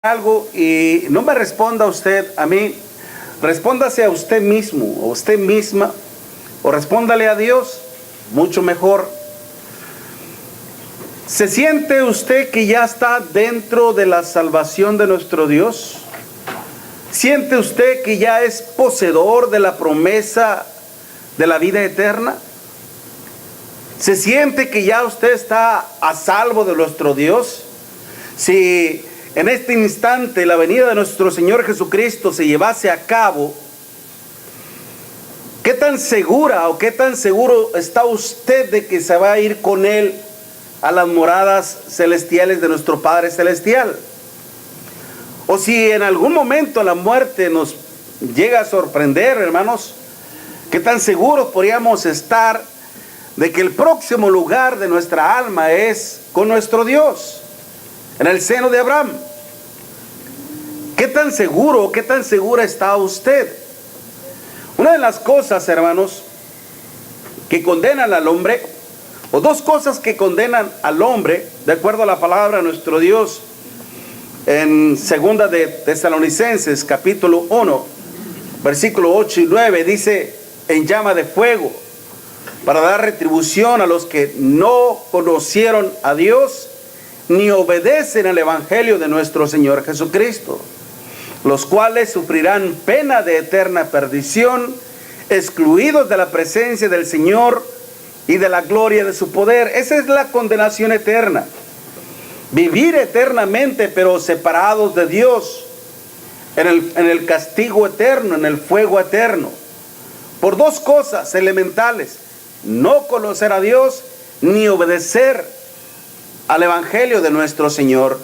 algo y no me responda usted a mí, respóndase a usted mismo o usted misma, o respóndale a Dios, mucho mejor. ¿Se siente usted que ya está dentro de la salvación de nuestro Dios? ¿Siente usted que ya es poseedor de la promesa de la vida eterna? ¿Se siente que ya usted está a salvo de nuestro Dios? Si en este instante la venida de nuestro Señor Jesucristo se llevase a cabo, ¿qué tan segura o qué tan seguro está usted de que se va a ir con Él a las moradas celestiales de nuestro Padre Celestial? O si en algún momento la muerte nos llega a sorprender, hermanos, ¿qué tan seguros podríamos estar de que el próximo lugar de nuestra alma es con nuestro Dios, en el seno de Abraham? ¿Qué tan seguro, qué tan segura está usted? Una de las cosas, hermanos, que condenan al hombre, o dos cosas que condenan al hombre, de acuerdo a la palabra de nuestro Dios, en segunda de Tesalonicenses, capítulo 1, versículo 8 y 9, dice: en llama de fuego, para dar retribución a los que no conocieron a Dios, ni obedecen al evangelio de nuestro Señor Jesucristo, los cuales sufrirán pena de eterna perdición, excluidos de la presencia del Señor y de la gloria de su poder. Esa es la condenación eterna. Vivir eternamente, pero separados de Dios, en el castigo eterno, en el fuego eterno, por dos cosas elementales: no conocer a Dios, ni obedecer al evangelio de nuestro Señor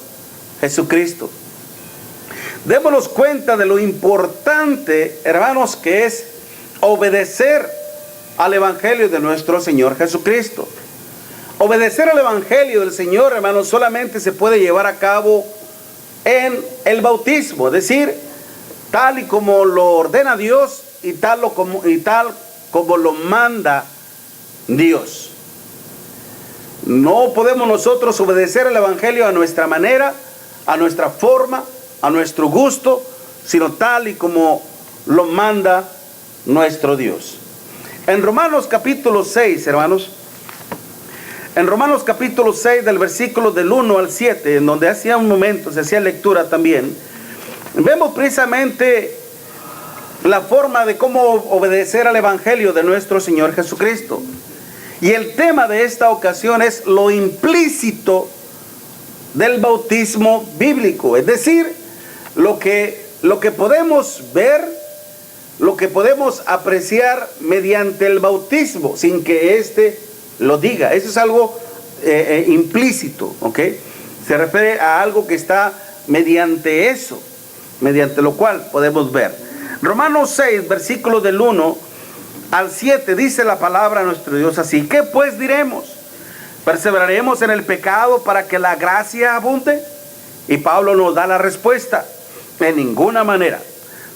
Jesucristo. Démonos cuenta de lo importante, hermanos, que es obedecer al evangelio de nuestro Señor Jesucristo. Obedecer al evangelio del Señor, hermanos, solamente se puede llevar a cabo en el bautismo, es decir, tal y como lo ordena Dios y tal como lo manda Dios. No podemos nosotros obedecer el evangelio a nuestra manera, a nuestra forma, a nuestro gusto, sino tal y como lo manda nuestro Dios. En Romanos capítulo 6, hermanos, en Romanos capítulo 6, del versículo del 1 al 7, en donde hacía un momento se hacía lectura también, vemos precisamente la forma de cómo obedecer al evangelio de nuestro Señor Jesucristo. Y el tema de esta ocasión es lo implícito del bautismo bíblico, es decir, lo que podemos ver, lo que podemos apreciar mediante el bautismo, sin que éste lo diga. Eso es algo implícito, ¿ok? Se refiere a algo que está mediante eso, mediante lo cual podemos ver. Romanos 6, versículos del 1 al 7, dice la palabra de nuestro Dios así: ¿qué pues diremos? ¿Perseveraremos en el pecado para que la gracia abunde? Y Pablo nos da la respuesta: en ninguna manera.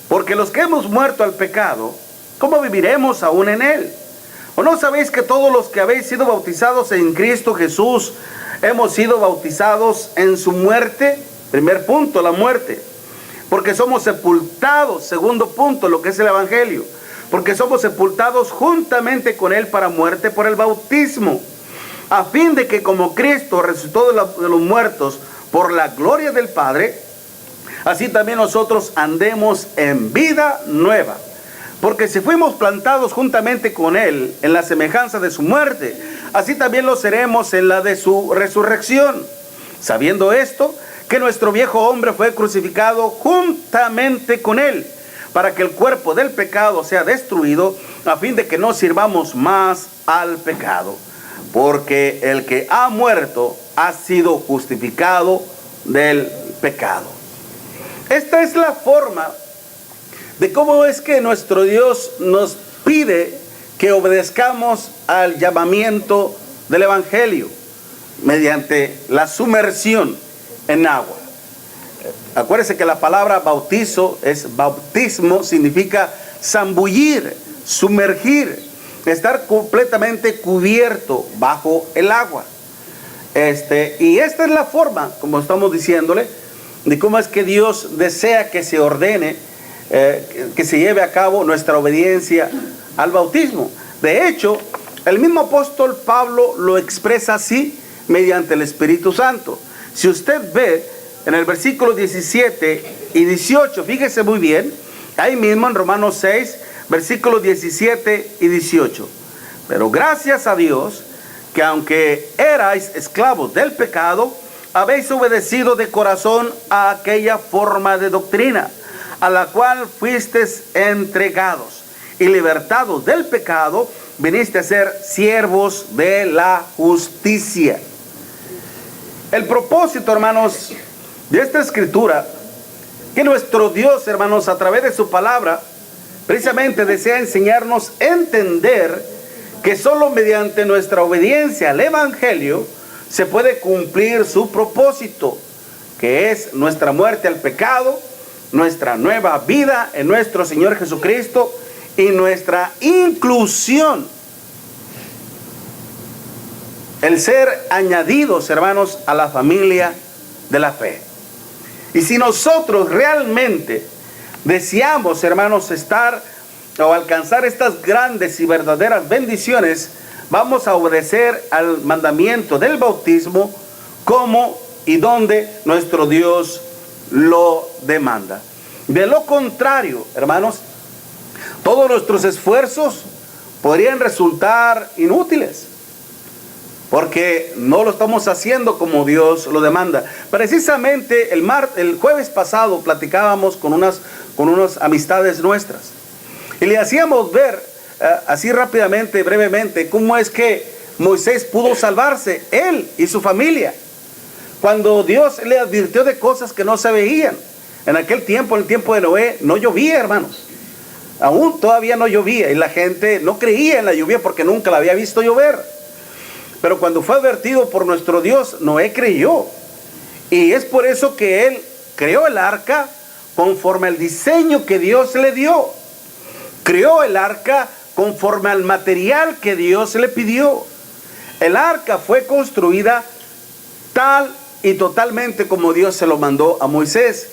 Porque los que hemos muerto al pecado, ¿cómo viviremos aún en él? ¿O no sabéis que todos los que habéis sido bautizados en Cristo Jesús hemos sido bautizados en su muerte? Primer punto, la muerte. Porque somos sepultados. Segundo punto, lo que es el evangelio. Porque somos sepultados juntamente con él para muerte por el bautismo, a fin de que como Cristo resucitó de los muertos por la gloria del Padre, así también nosotros andemos en vida nueva. Porque si fuimos plantados juntamente con él en la semejanza de su muerte, así también lo seremos en la de su resurrección. Sabiendo esto, que nuestro viejo hombre fue crucificado juntamente con él, para que el cuerpo del pecado sea destruido, a fin de que no sirvamos más al pecado. Porque el que ha muerto ha sido justificado del pecado. Esta es la forma de cómo es que nuestro Dios nos pide que obedezcamos al llamamiento del evangelio, mediante la sumersión en agua. Acuérdense que la palabra bautizo es bautismo, significa zambullir, sumergir, estar completamente cubierto bajo el agua. Y esta es la forma, como estamos diciéndole, de cómo es que Dios desea que se ordene, que se lleve a cabo nuestra obediencia al bautismo. De hecho, el mismo apóstol Pablo lo expresa así mediante el Espíritu Santo. Si usted ve en el versículo 17 y 18, fíjese muy bien, ahí mismo en Romanos 6, versículos 17 y 18. Pero gracias a Dios, que aunque erais esclavos del pecado, habéis obedecido de corazón a aquella forma de doctrina, a la cual fuisteis entregados, y libertados del pecado, viniste a ser siervos de la justicia. El propósito, hermanos, de esta escritura, que nuestro Dios, hermanos, a través de su palabra, precisamente desea enseñarnos a entender que solo mediante nuestra obediencia al Evangelio se puede cumplir su propósito, que es nuestra muerte al pecado, nuestra nueva vida en nuestro Señor Jesucristo y nuestra inclusión, el ser añadidos, hermanos, a la familia de la fe. Y si nosotros realmente deseamos, hermanos, estar o alcanzar estas grandes y verdaderas bendiciones, vamos a obedecer al mandamiento del bautismo como y donde nuestro Dios lo demanda. De lo contrario, hermanos, todos nuestros esfuerzos podrían resultar inútiles, porque no lo estamos haciendo como Dios lo demanda. Precisamente el jueves pasado platicábamos con unas amistades nuestras y le hacíamos ver así rápidamente, brevemente, cómo es que Moisés pudo salvarse, él y su familia, cuando Dios le advirtió de cosas que no se veían. En aquel tiempo, en el tiempo de Noé, no llovía, hermanos. Aún todavía no llovía y la gente no creía en la lluvia porque nunca la había visto llover. Pero cuando fue advertido por nuestro Dios, Noé creyó. Y es por eso que él creó el arca conforme al diseño que Dios le dio. Creó el arca conforme al material que Dios le pidió. El arca fue construida tal y totalmente como Dios se lo mandó a Moisés.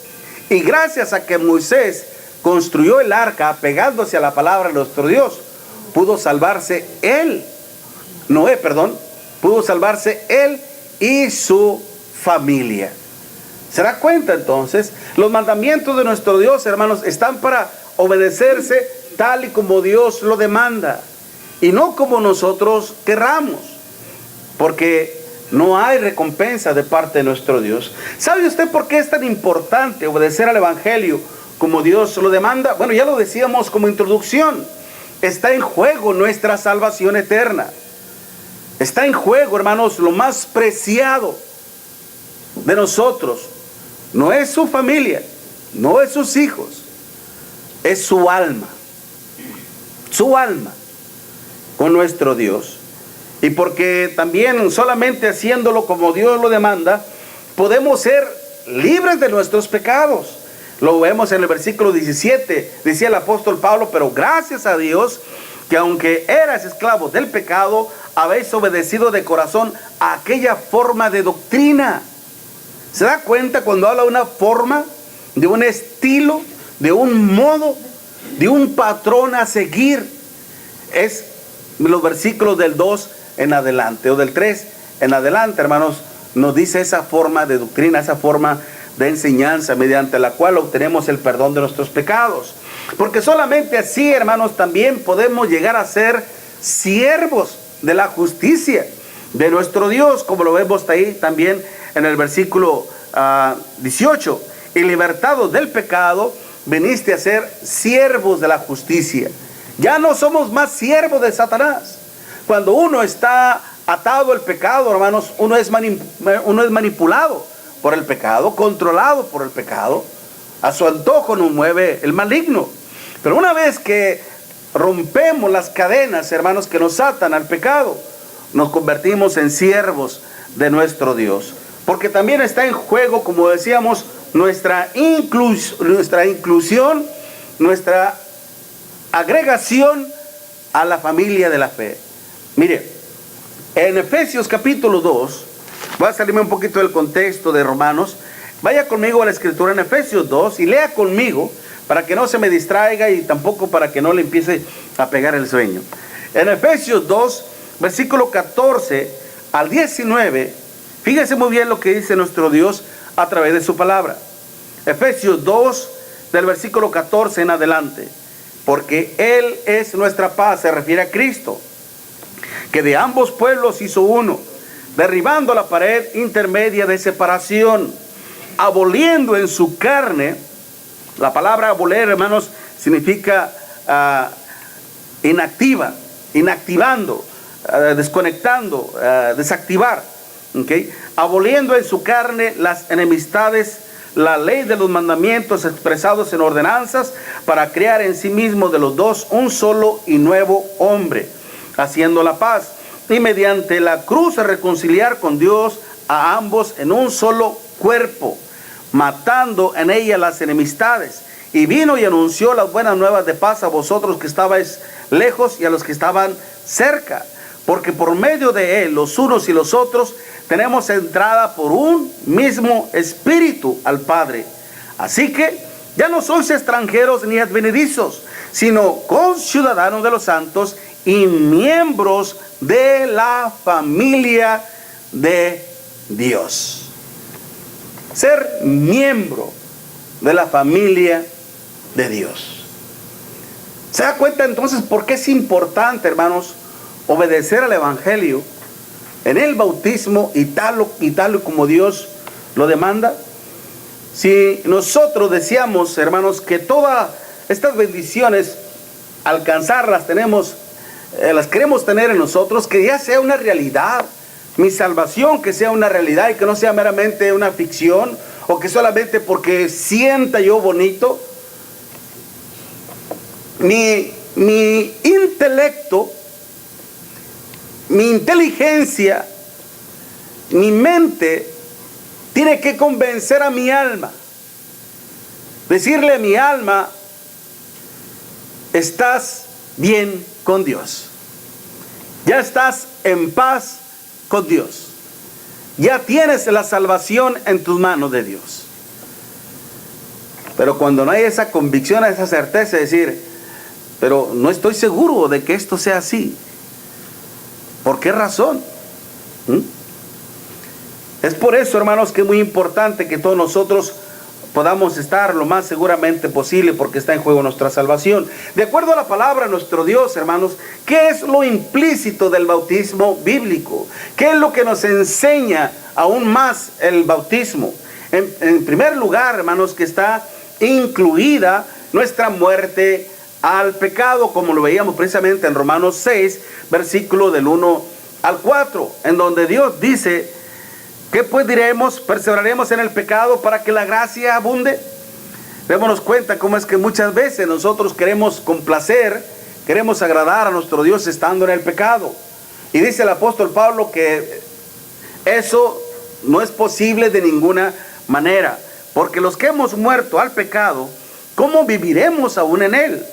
Y gracias a que Moisés construyó el arca apegándose a la palabra de nuestro Dios, pudo salvarse Noé, pudo salvarse él y su familia. ¿Se da cuenta entonces? Los mandamientos de nuestro Dios, hermanos, están para obedecerse tal y como Dios lo demanda y no como nosotros querramos, porque no hay recompensa de parte de nuestro Dios. ¿Sabe usted por qué es tan importante obedecer al Evangelio como Dios lo demanda? Bueno, ya lo decíamos como introducción. Está en juego nuestra salvación eterna. Está en juego, hermanos, lo más preciado de nosotros. No es su familia, no es sus hijos, es su alma. Su alma con nuestro Dios. Y porque también solamente haciéndolo como Dios lo demanda, podemos ser libres de nuestros pecados. Lo vemos en el versículo 17, decía el apóstol Pablo, pero gracias a Dios, que aunque eras esclavos del pecado, habéis obedecido de corazón a aquella forma de doctrina. ¿Se da cuenta cuando habla de una forma, de un estilo, de un modo, de un patrón a seguir? Es los versículos del 2 en adelante, o del 3 en adelante, hermanos, nos dice esa forma de doctrina, esa forma de enseñanza mediante la cual obtenemos el perdón de nuestros pecados. Porque solamente así, hermanos, también podemos llegar a ser siervos de la justicia de nuestro Dios, como lo vemos ahí también en el versículo 18. Y libertados del pecado, viniste a ser siervos de la justicia. Ya no somos más siervos de Satanás. Cuando uno está atado al pecado, hermanos, uno es manipulado por el pecado, controlado por el pecado. A su antojo nos mueve el maligno. Pero una vez que rompemos las cadenas, hermanos, que nos atan al pecado, nos convertimos en siervos de nuestro Dios. Porque también está en juego, como decíamos, nuestra inclusión, nuestra agregación a la familia de la fe. Mire, en Efesios capítulo 2, voy a salirme un poquito del contexto de Romanos. Vaya conmigo a la escritura en Efesios 2 y lea conmigo para que no se me distraiga y tampoco para que no le empiece a pegar el sueño. En Efesios 2, versículo 14 al 19, fíjese muy bien lo que dice nuestro Dios a través de su palabra. Efesios 2, del versículo 14 en adelante. Porque Él es nuestra paz, se refiere a Cristo, que de ambos pueblos hizo uno, derribando la pared intermedia de separación, aboliendo en su carne. La palabra aboler, hermanos, significa inactivando, desconectando, desactivar. ¿Okay? Aboliendo en su carne las enemistades, la ley de los mandamientos expresados en ordenanzas, para crear en sí mismo de los dos un solo y nuevo hombre, haciendo la paz, y mediante la cruz a reconciliar con Dios a ambos en un solo cuerpo, matando en ella las enemistades. Y vino y anunció las buenas nuevas de paz a vosotros que estabais lejos y a los que estaban cerca, porque por medio de él los unos y los otros tenemos entrada por un mismo espíritu al Padre. Así que ya no sois extranjeros ni advenedizos, sino conciudadanos de los santos y miembros de la familia de Dios. Ser miembro de la familia de Dios. ¿Se da cuenta entonces por qué es importante, hermanos, obedecer al Evangelio en el bautismo y tal como Dios lo demanda? Si nosotros deseamos, hermanos, que todas estas bendiciones, alcanzarlas, las queremos tener en nosotros, que ya sea una realidad, mi salvación que sea una realidad y que no sea meramente una ficción, o que solamente porque sienta yo bonito, mi intelecto, mi inteligencia, mi mente tiene que convencer a mi alma, decirle a mi alma: estás bien con Dios, ya estás en paz con Dios, ya tienes la salvación en tus manos de Dios. Pero cuando no hay esa convicción, esa certeza de decir: pero no estoy seguro de que esto sea así, ¿por qué razón? Es por eso, hermanos, que es muy importante que todos nosotros podamos estar lo más seguramente posible, porque está en juego nuestra salvación. De acuerdo a la palabra de nuestro Dios, hermanos, ¿qué es lo implícito del bautismo bíblico? ¿Qué es lo que nos enseña aún más el bautismo? En primer lugar, hermanos, que está incluida nuestra muerte al pecado, como lo veíamos precisamente en Romanos 6, versículo del 1 al 4, en donde Dios dice: ¿qué pues diremos? ¿Perseveraremos en el pecado para que la gracia abunde? Démonos cuenta cómo es que muchas veces nosotros queremos complacer, queremos agradar a nuestro Dios estando en el pecado. Y dice el apóstol Pablo que eso no es posible de ninguna manera, porque los que hemos muerto al pecado, ¿cómo viviremos aún en él?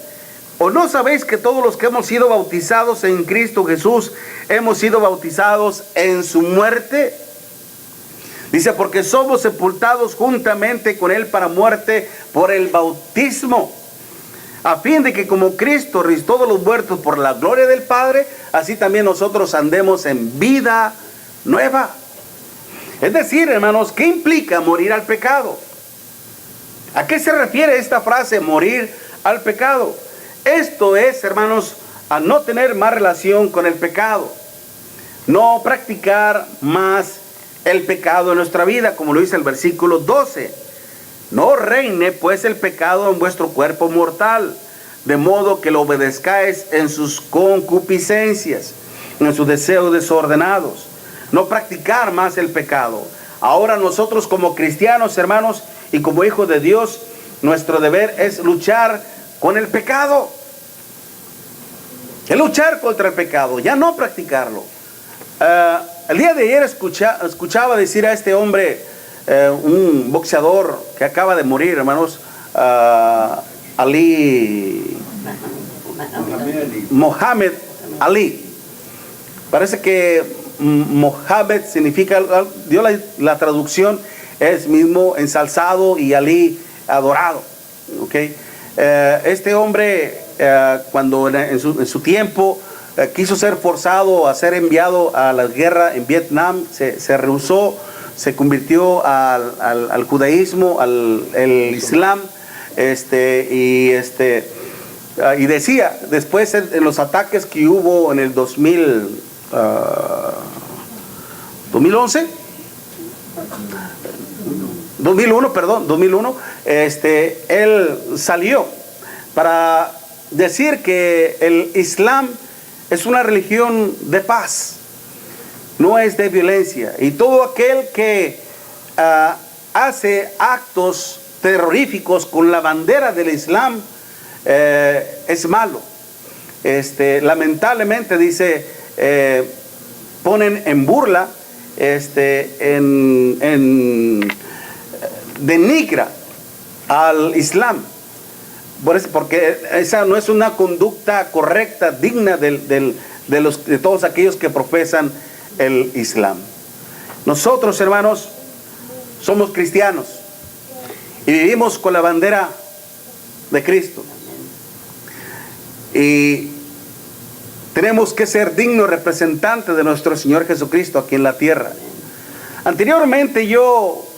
¿O no sabéis que todos los que hemos sido bautizados en Cristo Jesús hemos sido bautizados en su muerte? Dice: porque somos sepultados juntamente con él para muerte por el bautismo, a fin de que como Cristo resucitó de los muertos por la gloria del Padre, así también nosotros andemos en vida nueva. Es decir, hermanos, ¿qué implica morir al pecado? ¿A qué se refiere esta frase, morir al pecado? Esto es, hermanos, a no tener más relación con el pecado, no practicar más el pecado en nuestra vida, como lo dice el versículo 12. No reine pues el pecado en vuestro cuerpo mortal, de modo que lo obedezcáis en sus concupiscencias, en sus deseos desordenados. No practicar más el pecado. Ahora nosotros como cristianos, hermanos, y como hijos de Dios, nuestro deber es luchar con el pecado. Es luchar contra el pecado, ya no practicarlo. El día de ayer escuchaba decir a este hombre, un boxeador que acaba de morir, hermanos, Mohamed Ali. Parece que Mohamed significa, dio la traducción es mismo ensalzado y allí adorado. ¿Okay? Este hombre, cuando en su tiempo quiso ser forzado a ser enviado a la guerra en Vietnam, se rehusó, se convirtió al judaísmo, al islam, y decía, después en los ataques que hubo en el 2001, él salió para decir que el Islam es una religión de paz, no es de violencia, y todo aquel que hace actos terroríficos con la bandera del Islam es malo. Lamentablemente, dice, ponen en burla, denigra al Islam, porque esa no es una conducta correcta, digna de todos aquellos que profesan el Islam. Nosotros, hermanos, somos cristianos y vivimos con la bandera de Cristo, y tenemos que ser dignos representantes de nuestro Señor Jesucristo aquí en la tierra. Anteriormente yo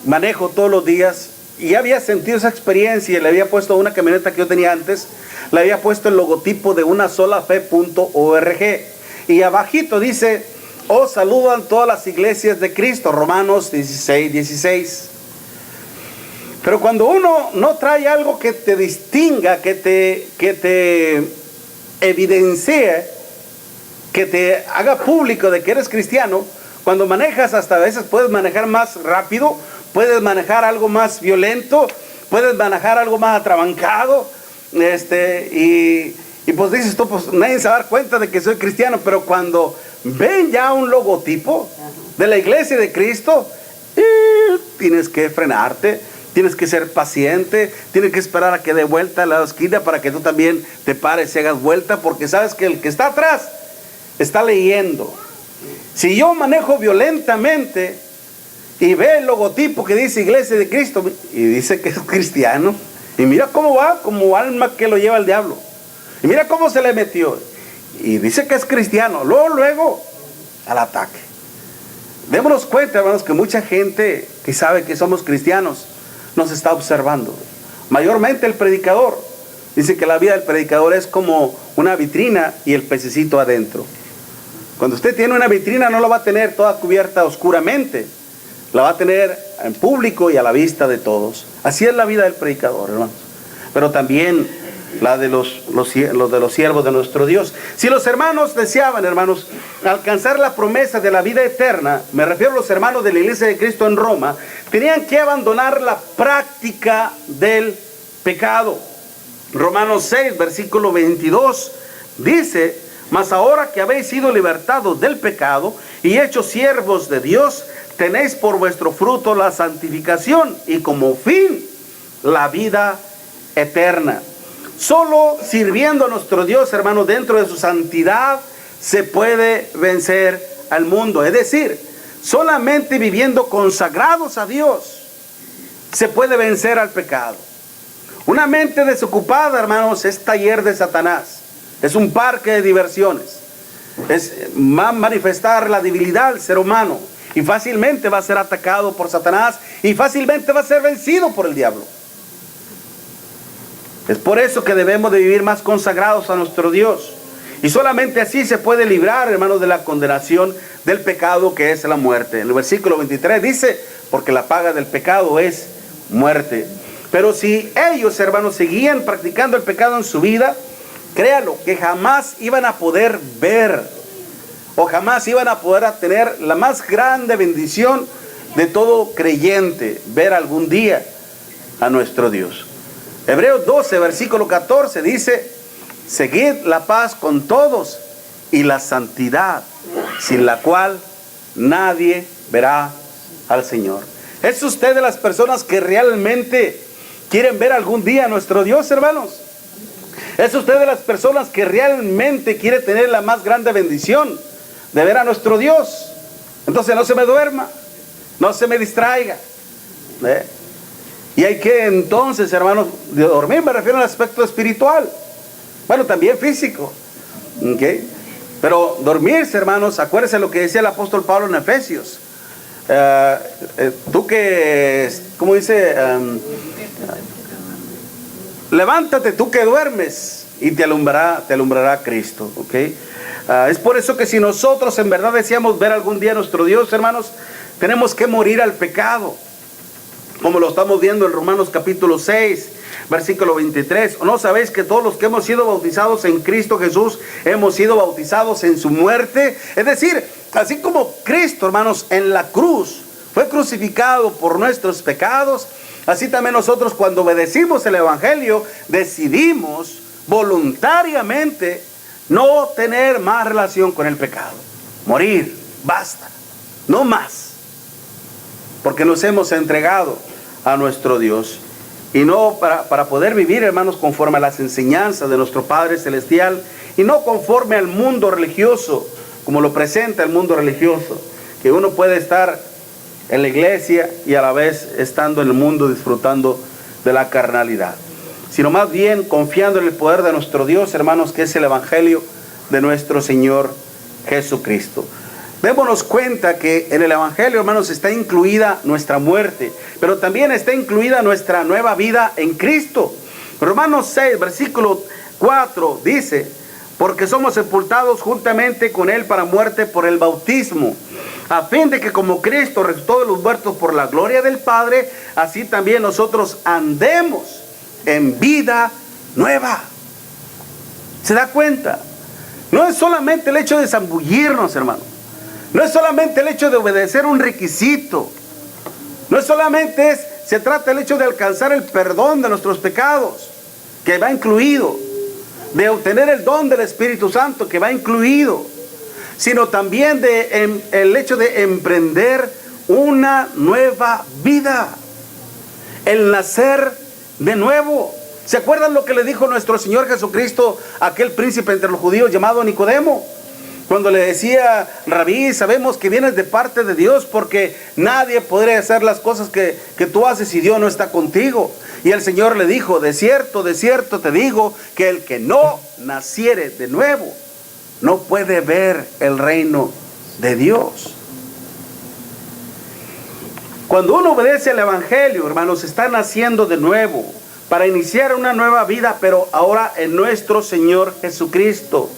manejo todos los días y había sentido esa experiencia, y le había puesto a una camioneta que yo tenía antes, le había puesto el logotipo de unasolafe.org, y abajito dice: os saludan todas las iglesias de Cristo, Romanos 16:16. Pero cuando uno no trae algo que te distinga, que te evidencie, que te haga público de que eres cristiano, cuando manejas, hasta a veces puedes manejar más rápido, puedes manejar algo más violento, puedes manejar algo más atrabancado, y pues dices tú, pues nadie se va a dar cuenta de que soy cristiano. Pero cuando ven ya un logotipo de la iglesia de Cristo, tienes que frenarte, tienes que ser paciente, tienes que esperar a que dé vuelta a la esquina para que tú también te pares y hagas vuelta, porque sabes que el que está atrás está leyendo. Si yo manejo violentamente y ve el logotipo que dice Iglesia de Cristo y dice que es cristiano, y mira cómo va, como alma que lo lleva el diablo, y mira cómo se le metió, y dice que es cristiano, luego al ataque. Démonos cuenta, hermanos, que mucha gente que sabe que somos cristianos nos está observando. Mayormente el predicador. Dice que la vida del predicador es como una vitrina y el pececito adentro. Cuando usted tiene una vitrina, no la va a tener toda cubierta oscuramente, la va a tener en público y a la vista de todos. Así es la vida del predicador, hermanos. Pero también la de los siervos de nuestro Dios. Si los hermanos deseaban, hermanos, alcanzar la promesa de la vida eterna, me refiero a los hermanos de la Iglesia de Cristo en Roma, tenían que abandonar la práctica del pecado. Romanos 6, versículo 22, dice: mas ahora que habéis sido libertados del pecado y hechos siervos de Dios, tenéis por vuestro fruto la santificación y como fin la vida eterna. Solo sirviendo a nuestro Dios, hermano, dentro de su santidad, se puede vencer al mundo. Es decir, solamente viviendo consagrados a Dios se puede vencer al pecado. Una mente desocupada, hermanos, es taller de Satanás. Es un parque de diversiones. Va a manifestar la debilidad del ser humano y fácilmente va a ser atacado por Satanás y fácilmente va a ser vencido por el diablo. Es por eso que debemos de vivir más consagrados a nuestro Dios. Y solamente así se puede librar, hermanos, de la condenación del pecado, que es la muerte. En el versículo 23 dice: porque la paga del pecado es muerte. Pero si ellos, hermanos, seguían practicando el pecado en su vida, créalo, que jamás iban a poder ver, o jamás iban a poder tener la más grande bendición de todo creyente, ver algún día a nuestro Dios. Hebreos 12, versículo 14 dice: seguid la paz con todos y la santidad, sin la cual nadie verá al Señor. ¿Es usted de las personas que realmente quieren ver algún día a nuestro Dios, hermanos? ¿Es usted de las personas que realmente quiere tener la más grande bendición de ver a nuestro Dios? Entonces no se me duerma, no se me distraiga. Y hay que entonces, hermanos, de dormir me refiero al aspecto espiritual, bueno, también físico, ¿okay? Pero dormirse, hermanos, acuérdense lo que decía el apóstol Pablo en Efesios. Tú que, ¿cómo dice? Levántate tú que duermes y te alumbrará Cristo, ¿ok? Es por eso que si nosotros en verdad deseamos ver algún día a nuestro Dios, hermanos, tenemos que morir al pecado, como lo estamos viendo en Romanos capítulo 6, versículo 23. ¿O no sabéis que todos los que hemos sido bautizados en Cristo Jesús hemos sido bautizados en su muerte? Es decir, así como Cristo, hermanos, en la cruz fue crucificado por nuestros pecados, así también nosotros, cuando obedecimos el Evangelio, decidimos voluntariamente no tener más relación con el pecado. Morir, basta, no más. Porque nos hemos entregado a nuestro Dios. Y no para poder vivir, hermanos, conforme a las enseñanzas de nuestro Padre Celestial, y no conforme al mundo religioso, como lo presenta el mundo religioso, que uno puede estar en la iglesia y a la vez estando en el mundo disfrutando de la carnalidad, sino más bien confiando en el poder de nuestro Dios, hermanos, que es el Evangelio de nuestro Señor Jesucristo. Démonos cuenta que en el Evangelio, hermanos, está incluida nuestra muerte, pero también está incluida nuestra nueva vida en Cristo. Romanos 6, versículo 4 dice: porque somos sepultados juntamente con Él para muerte por el bautismo, a fin de que como Cristo resucitó de los muertos por la gloria del Padre, así también nosotros andemos en vida nueva. ¿Se da cuenta? No es solamente el hecho de zambullirnos, hermano. No es solamente el hecho de obedecer un requisito. No es solamente se trata del hecho de alcanzar el perdón de nuestros pecados, que va incluido, de obtener el don del Espíritu Santo, que va incluido, sino también el hecho de emprender una nueva vida, el nacer de nuevo. ¿Se acuerdan lo que le dijo nuestro Señor Jesucristo a aquel príncipe entre los judíos llamado Nicodemo? Cuando le decía: Rabí, sabemos que vienes de parte de Dios, porque nadie podría hacer las cosas que tú haces si Dios no está contigo. Y el Señor le dijo: de cierto te digo, que el que no naciere de nuevo no puede ver el reino de Dios. Cuando uno obedece al Evangelio, hermanos, está naciendo de nuevo para iniciar una nueva vida, pero ahora en nuestro Señor Jesucristo.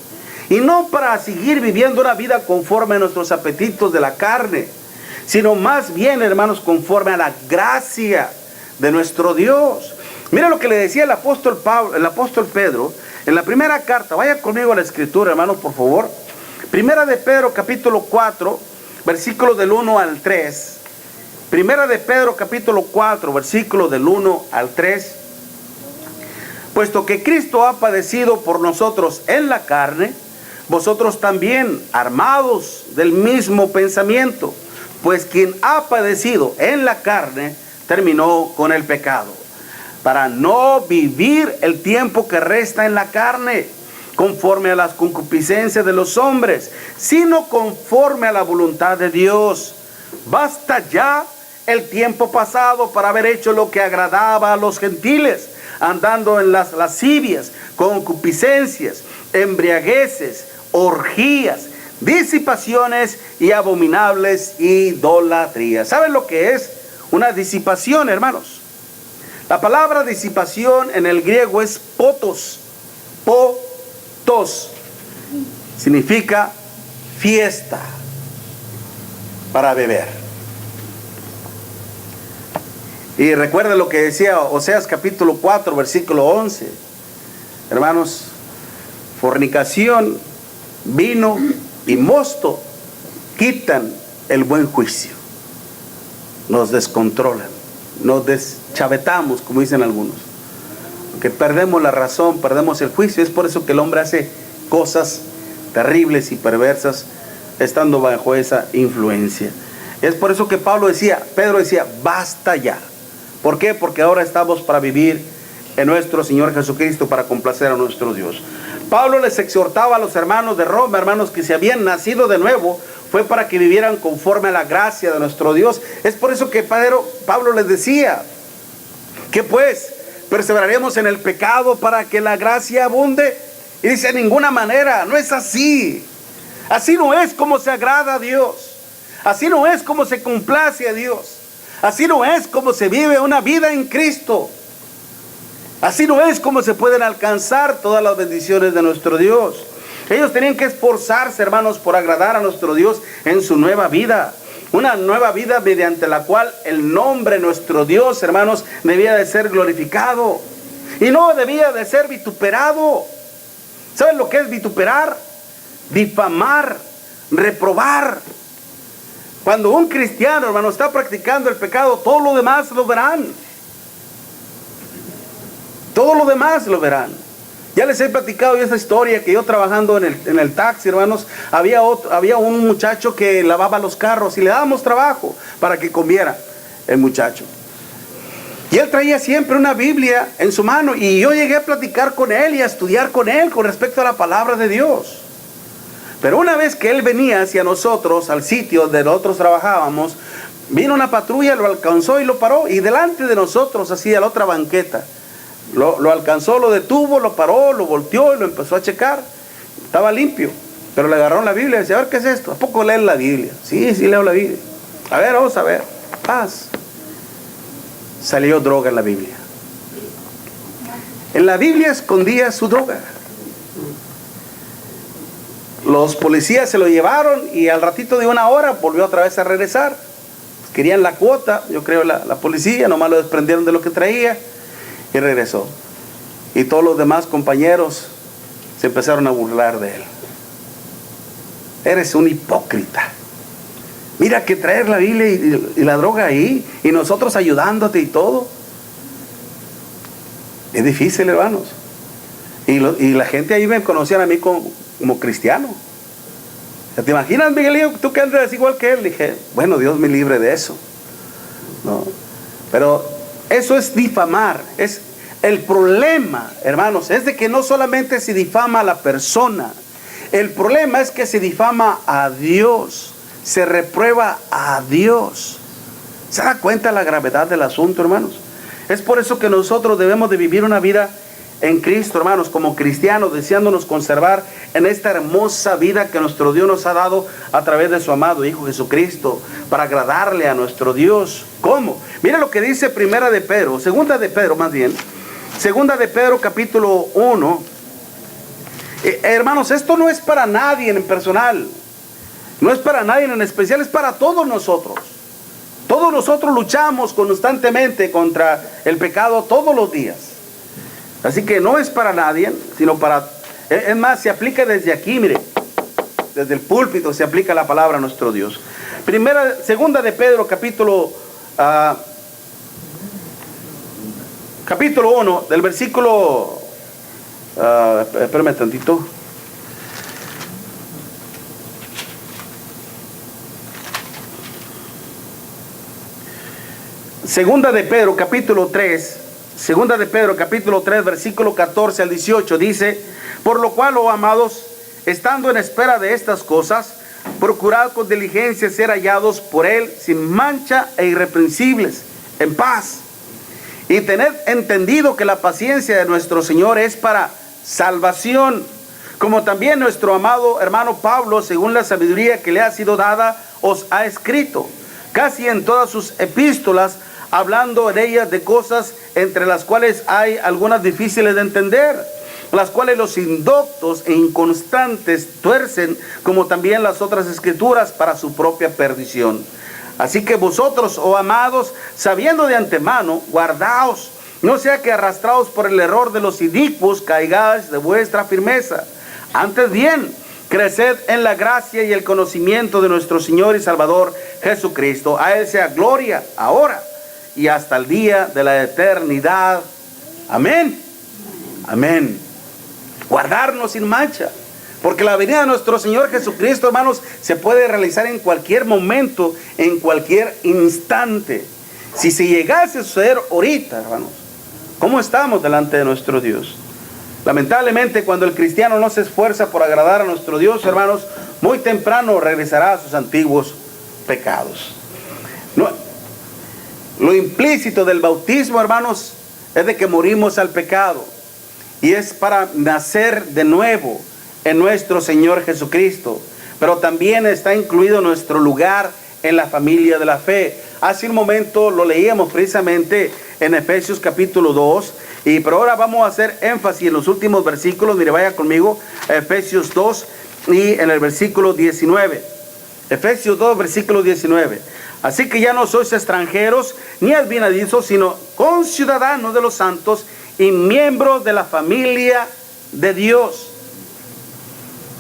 Y no para seguir viviendo una vida conforme a nuestros apetitos de la carne, sino más bien, hermanos, conforme a la gracia de nuestro Dios. Mira lo que le decía el apóstol Pedro en la primera carta. Vaya conmigo a la escritura, hermanos, por favor. Primera de Pedro, capítulo 4, versículos del 1 al 3. Primera de Pedro, capítulo 4, versículos del 1 al 3. Puesto que Cristo ha padecido por nosotros en la carne, vosotros también, armados del mismo pensamiento, pues quien ha padecido en la carne, terminó con el pecado, para no vivir el tiempo que resta en la carne, conforme a las concupiscencias de los hombres, sino conforme a la voluntad de Dios. Basta ya el tiempo pasado para haber hecho lo que agradaba a los gentiles, andando en las lascivias, concupiscencias, embriagueces, orgías, disipaciones y abominables idolatrías. ¿Saben lo que es una disipación, hermanos? La palabra disipación en el griego es potos. Potos significa fiesta para beber. Y recuerden lo que decía Oseas capítulo 4, versículo 11. Hermanos, fornicación, vino y mosto quitan el buen juicio. Nos descontrolan, nos deschavetamos, como dicen algunos. Que perdemos la razón, perdemos el juicio. Es por eso que el hombre hace cosas terribles y perversas estando bajo esa influencia. Es por eso que Pedro decía, basta ya. ¿Por qué? Porque ahora estamos para vivir en nuestro Señor Jesucristo, para complacer a nuestro Dios. Pablo les exhortaba a los hermanos de Roma, hermanos, que se habían nacido de nuevo, fue para que vivieran conforme a la gracia de nuestro Dios. Es por eso que Pablo les decía, que pues perseveraremos en el pecado para que la gracia abunde. Y dice, de ninguna manera, no es así. Así no es como se agrada a Dios. Así no es como se complace a Dios. Así no es como se vive una vida en Cristo. Así no es como se pueden alcanzar todas las bendiciones de nuestro Dios. Ellos tenían que esforzarse, hermanos, por agradar a nuestro Dios en su nueva vida. Una nueva vida mediante la cual el nombre de nuestro Dios, hermanos, debía de ser glorificado. Y no debía de ser vituperado. ¿Saben lo que es vituperar? Difamar, reprobar. Cuando un cristiano, hermano, está practicando el pecado, todo lo demás lo verán. Todo lo demás lo verán. Ya les he platicado esa historia que yo trabajando en el taxi, hermanos, había un muchacho que lavaba los carros y le dábamos trabajo para que comiera el muchacho. Y él traía siempre una Biblia en su mano y yo llegué a platicar con él y a estudiar con él con respecto a la palabra de Dios. Pero una vez que él venía hacia nosotros, al sitio donde nosotros trabajábamos, vino una patrulla, lo alcanzó y lo paró. Y delante de nosotros, así a la otra banqueta, lo alcanzó, lo detuvo, lo paró, lo volteó y lo empezó a checar. Estaba limpio, pero le agarraron la Biblia y decía, a ver, ¿qué es esto? ¿A poco leen la Biblia? Sí, sí leo la Biblia. A ver, vamos a ver. Paz. Salió droga en la Biblia. En la Biblia escondía su droga. Los policías se lo llevaron y al ratito de una hora volvió otra vez a regresar. Querían la cuota, yo creo, la policía, nomás lo desprendieron de lo que traía y regresó. Y todos los demás compañeros se empezaron a burlar de él. Eres un hipócrita. Mira que traer la Biblia y la droga ahí y nosotros ayudándote y todo. Es difícil, hermanos. Y la gente ahí me conocían a mí como cristiano. ¿Te imaginas, Miguelillo, tú que andas igual que él? Dije, bueno, Dios me libre de eso. No, pero eso es difamar. Es el problema, hermanos, es de que no solamente se difama a la persona. El problema es que se difama a Dios. Se reprueba a Dios. ¿Se da cuenta la gravedad del asunto, hermanos? Es por eso que nosotros debemos de vivir una vida en Cristo, hermanos, como cristianos, deseándonos conservar en esta hermosa vida que nuestro Dios nos ha dado a través de su amado Hijo Jesucristo, para agradarle a nuestro Dios. ¿Cómo? Mira lo que dice Segunda de Pedro capítulo 1. Hermanos, esto no es para nadie en personal, no es para nadie en especial, es para todos nosotros. Todos nosotros luchamos constantemente contra el pecado todos los días. Así que no es para nadie, sino para... Es más, se aplica desde aquí, mire. Desde el púlpito se aplica la palabra a nuestro Dios. Segunda de Pedro, capítulo 1, del versículo... espérame tantito. Segunda de Pedro, capítulo 3, versículo 14 al 18, dice: por lo cual, oh amados, estando en espera de estas cosas, procurad con diligencia ser hallados por Él sin mancha e irreprensibles, en paz. Y tened entendido que la paciencia de nuestro Señor es para salvación, como también nuestro amado hermano Pablo, según la sabiduría que le ha sido dada, os ha escrito, casi en todas sus epístolas, hablando en ellas de cosas entre las cuales hay algunas difíciles de entender, las cuales los indoctos e inconstantes tuercen, como también las otras escrituras, para su propia perdición. Así que vosotros, oh amados, sabiendo de antemano, guardaos, no sea que arrastrados por el error de los inicuos caigáis de vuestra firmeza. Antes bien, creced en la gracia y el conocimiento de nuestro Señor y Salvador Jesucristo. A Él sea gloria ahora y hasta el día de la eternidad. Amén. Amén. Guardarnos sin mancha, porque la venida de nuestro Señor Jesucristo, hermanos, se puede realizar en cualquier momento, en cualquier instante. Si se llegase a suceder ahorita, hermanos, ¿cómo estamos delante de nuestro Dios? Lamentablemente, cuando el cristiano no se esfuerza por agradar a nuestro Dios, hermanos, muy temprano regresará a sus antiguos pecados. No, lo implícito del bautismo, hermanos, es de que morimos al pecado. Y es para nacer de nuevo en nuestro Señor Jesucristo. Pero también está incluido nuestro lugar en la familia de la fe. Hace un momento lo leíamos precisamente en Efesios capítulo 2. Pero ahora vamos a hacer énfasis en los últimos versículos. Mire, vaya conmigo a Efesios 2 y en el versículo 19. Efesios 2, versículo 19. Así que ya no sois extranjeros ni advenedizos, sino conciudadanos de los santos y miembros de la familia de Dios.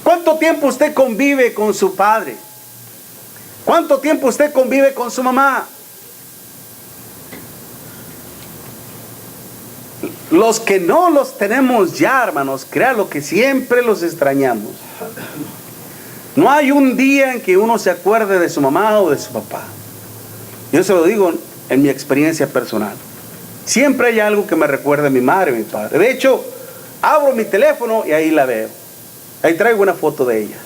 ¿Cuánto tiempo usted convive con su padre? ¿Cuánto tiempo usted convive con su mamá? Los que no los tenemos ya, hermanos, créanlo que siempre los extrañamos. No hay un día en que uno se acuerde de su mamá o de su papá. Yo se lo digo en mi experiencia personal. Siempre hay algo que me recuerde a mi madre y mi padre. De hecho, abro mi teléfono y ahí la veo. Ahí traigo una foto de ella.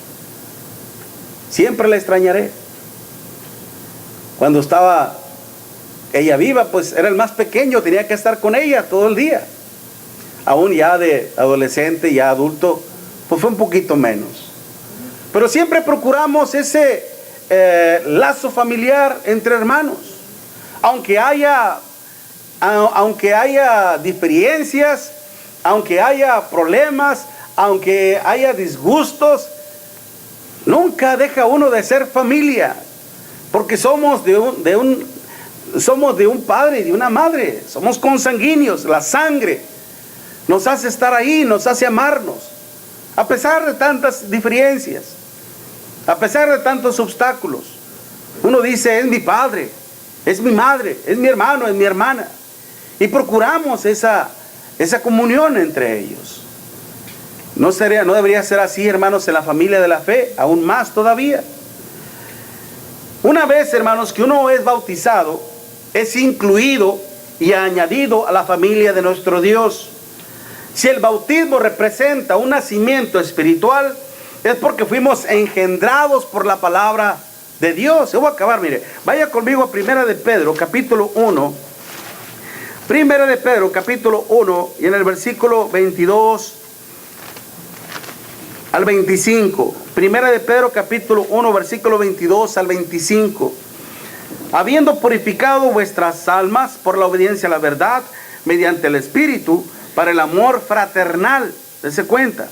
Siempre la extrañaré. Cuando estaba ella viva, pues era el más pequeño, tenía que estar con ella todo el día. Aún ya de adolescente, ya adulto, pues fue un poquito menos. Pero siempre procuramos ese lazo familiar entre hermanos. Aunque haya diferencias, aunque haya problemas, aunque haya disgustos, nunca deja uno de ser familia. Porque somos de un padre y de una madre. Somos consanguíneos. La sangre nos hace estar ahí, nos hace amarnos. A pesar de tantas diferencias, a pesar de tantos obstáculos, uno dice, es mi padre, es mi madre, es mi hermano, es mi hermana. Y procuramos esa comunión entre ellos. No debería ser así, hermanos, en la familia de la fe, aún más todavía. Una vez, hermanos, que uno es bautizado, es incluido y añadido a la familia de nuestro Dios. Si el bautismo representa un nacimiento espiritual, es porque fuimos engendrados por la palabra de Dios. Yo voy a acabar, mire. Vaya conmigo a Primera de Pedro, capítulo 1. Primera de Pedro, capítulo 1, y en el versículo 22 al 25. Primera de Pedro, capítulo 1, versículo 22 al 25. Habiendo purificado vuestras almas por la obediencia a la verdad, mediante el Espíritu, para el amor fraternal. Dese cuenta.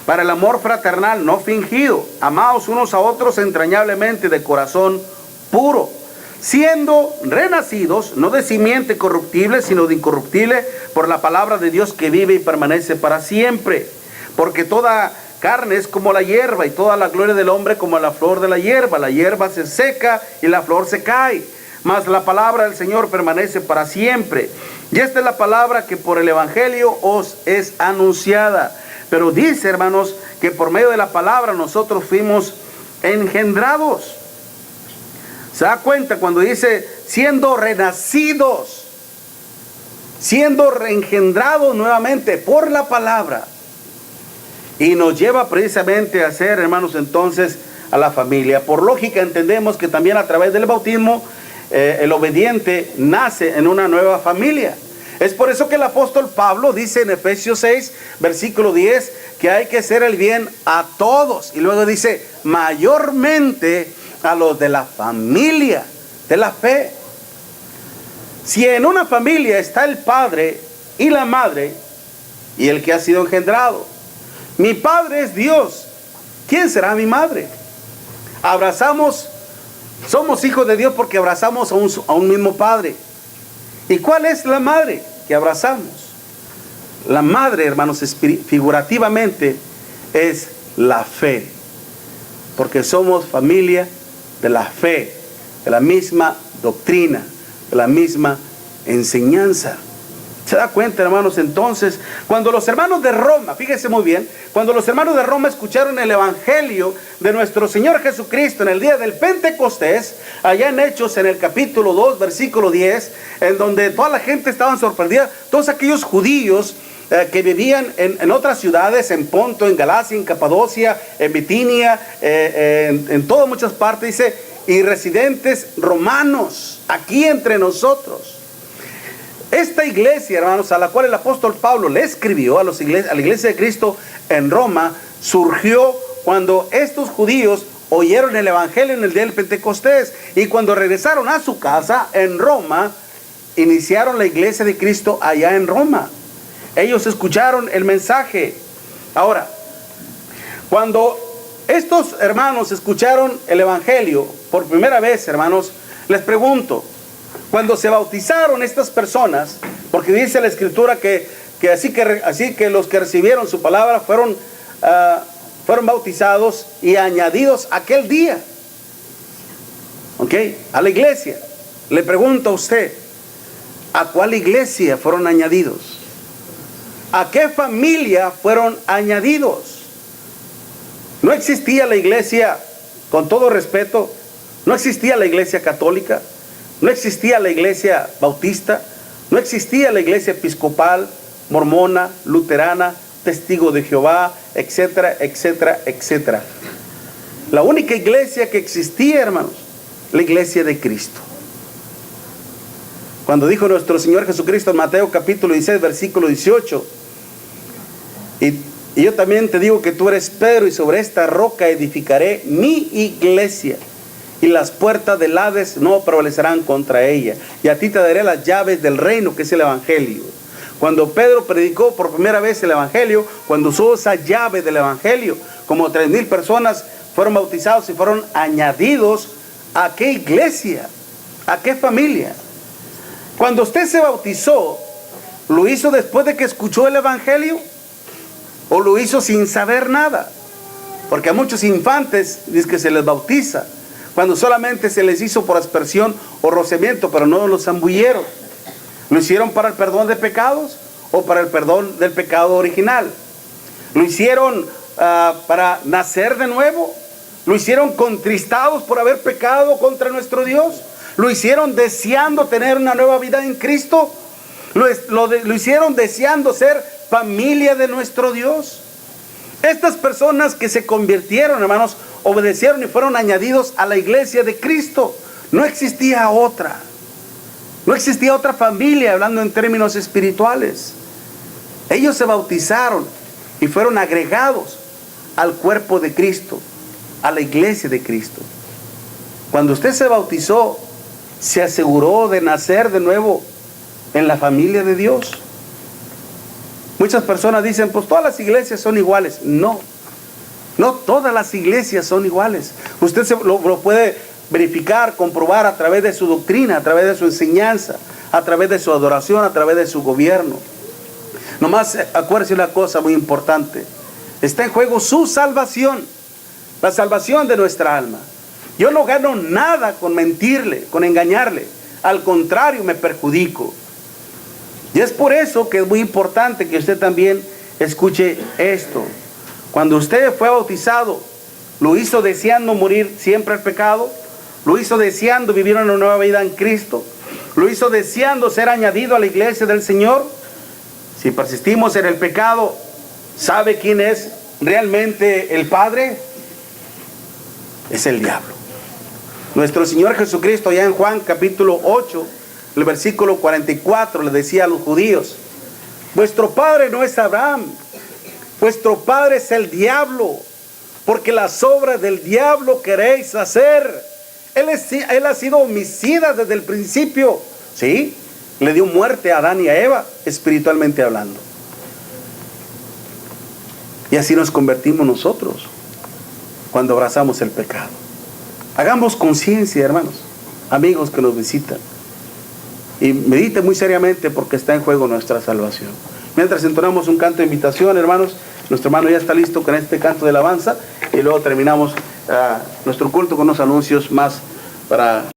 Para el amor fraternal no fingido, amaos unos a otros entrañablemente de corazón puro, siendo renacidos, no de simiente corruptible, sino de incorruptible, por la palabra de Dios que vive y permanece para siempre. Porque toda carne es como la hierba, y toda la gloria del hombre como la flor de la hierba. La hierba se seca y la flor se cae, mas la palabra del Señor permanece para siempre. Y esta es la palabra que por el Evangelio os es anunciada. Pero dice, hermanos, que por medio de la palabra nosotros fuimos engendrados. ¿Se da cuenta cuando dice siendo renacidos? Siendo reengendrados nuevamente por la palabra. Y nos lleva precisamente a ser, hermanos, entonces a la familia. Por lógica entendemos que también a través del bautismo el obediente nace en una nueva familia. Es por eso que el apóstol Pablo dice en Efesios 6, versículo 10, que hay que hacer el bien a todos. Y luego dice, mayormente a los de la familia de la fe. Si en una familia está el padre y la madre y el que ha sido engendrado, mi padre es Dios, ¿quién será mi madre? Somos hijos de Dios porque abrazamos a un mismo padre. ¿Y cuál es la madre que abrazamos? La madre, hermanos, figurativamente es la fe, porque somos familia de la fe, de la misma doctrina, de la misma enseñanza. ¿Se da cuenta, hermanos? Entonces, cuando los hermanos de Roma, fíjense muy bien, cuando los hermanos de Roma escucharon el evangelio de nuestro Señor Jesucristo en el día del Pentecostés, allá en Hechos, en el capítulo 2, versículo 10, en donde toda la gente estaba sorprendida, todos aquellos judíos que vivían en otras ciudades, en Ponto, en Galacia, en Capadocia, en Bitinia, en todas muchas partes, dice, y residentes romanos, aquí entre nosotros. Esta iglesia, hermanos, a la cual el apóstol Pablo le escribió a la iglesia de Cristo en Roma, surgió cuando estos judíos oyeron el evangelio en el día del Pentecostés, y cuando regresaron a su casa en Roma, iniciaron la iglesia de Cristo allá en Roma. Ellos escucharon el mensaje. Ahora, cuando estos hermanos escucharon el evangelio por primera vez, hermanos, les pregunto, cuando se bautizaron estas personas, porque dice la escritura que así que los que recibieron su palabra fueron bautizados y añadidos aquel día, ¿ok?, a la iglesia. Le pregunto a usted, ¿a cuál iglesia fueron añadidos? ¿A qué familia fueron añadidos? No existía la iglesia, con todo respeto, no existía la iglesia católica, no existía la iglesia bautista, no existía la iglesia episcopal, mormona, luterana, testigo de Jehová, etcétera, etcétera, etcétera. La única iglesia que existía, hermanos, la iglesia de Cristo. Cuando dijo nuestro Señor Jesucristo en Mateo capítulo 16, versículo 18, y yo también te digo que tú eres Pedro, y sobre esta roca edificaré mi iglesia, y las puertas del Hades no prevalecerán contra ella, y a ti te daré las llaves del reino, que es el evangelio. Cuando Pedro predicó por primera vez el evangelio, cuando usó esa llave del evangelio, como 3,000 personas fueron bautizados y fueron añadidos. ¿A qué iglesia? ¿A qué familia? Cuando usted se bautizó, ¿lo hizo después de que escuchó el evangelio? ¿O lo hizo sin saber nada? Porque a muchos infantes dice que se les bautiza cuando solamente se les hizo por aspersión o rocimiento, pero no los zambulleron. ¿Lo hicieron para el perdón de pecados o para el perdón del pecado original? ¿Lo hicieron para nacer de nuevo? ¿Lo hicieron contristados por haber pecado contra nuestro Dios? ¿Lo hicieron deseando tener una nueva vida en Cristo? ¿Lo hicieron deseando ser familia de nuestro Dios? Estas personas que se convirtieron, hermanos, obedecieron y fueron añadidos a la iglesia de Cristo. No existía otra. No existía otra familia, hablando en términos espirituales. Ellos se bautizaron y fueron agregados al cuerpo de Cristo, a la iglesia de Cristo. Cuando usted se bautizó, se aseguró de nacer de nuevo en la familia de Dios. Muchas personas dicen, pues todas las iglesias son iguales. No, no todas las iglesias son iguales. Usted lo puede verificar, comprobar a través de su doctrina, a través de su enseñanza, a través de su adoración, a través de su gobierno. Nomás acuérdese una cosa muy importante. Está en juego su salvación, la salvación de nuestra alma. Yo no gano nada con mentirle, con engañarle. Al contrario, me perjudico. Y es por eso que es muy importante que usted también escuche esto. Cuando usted fue bautizado, ¿lo hizo deseando morir siempre al pecado? ¿Lo hizo deseando vivir una nueva vida en Cristo? ¿Lo hizo deseando ser añadido a la iglesia del Señor? Si persistimos en el pecado, ¿sabe quién es realmente el Padre? Es el diablo. Nuestro Señor Jesucristo, ya en Juan capítulo 8, el versículo 44, le decía a los judíos: vuestro padre no es Abraham, vuestro padre es el diablo, porque las obras del diablo queréis hacer. Él ha sido homicida desde el principio. Sí, le dio muerte a Adán y a Eva, espiritualmente hablando. Y así nos convertimos nosotros cuando abrazamos el pecado. Hagamos conciencia, hermanos, amigos que nos visitan, y medite muy seriamente, porque está en juego nuestra salvación. Mientras entonamos un canto de invitación, hermanos, nuestro hermano ya está listo con este canto de alabanza, y luego terminamos nuestro culto con unos anuncios más para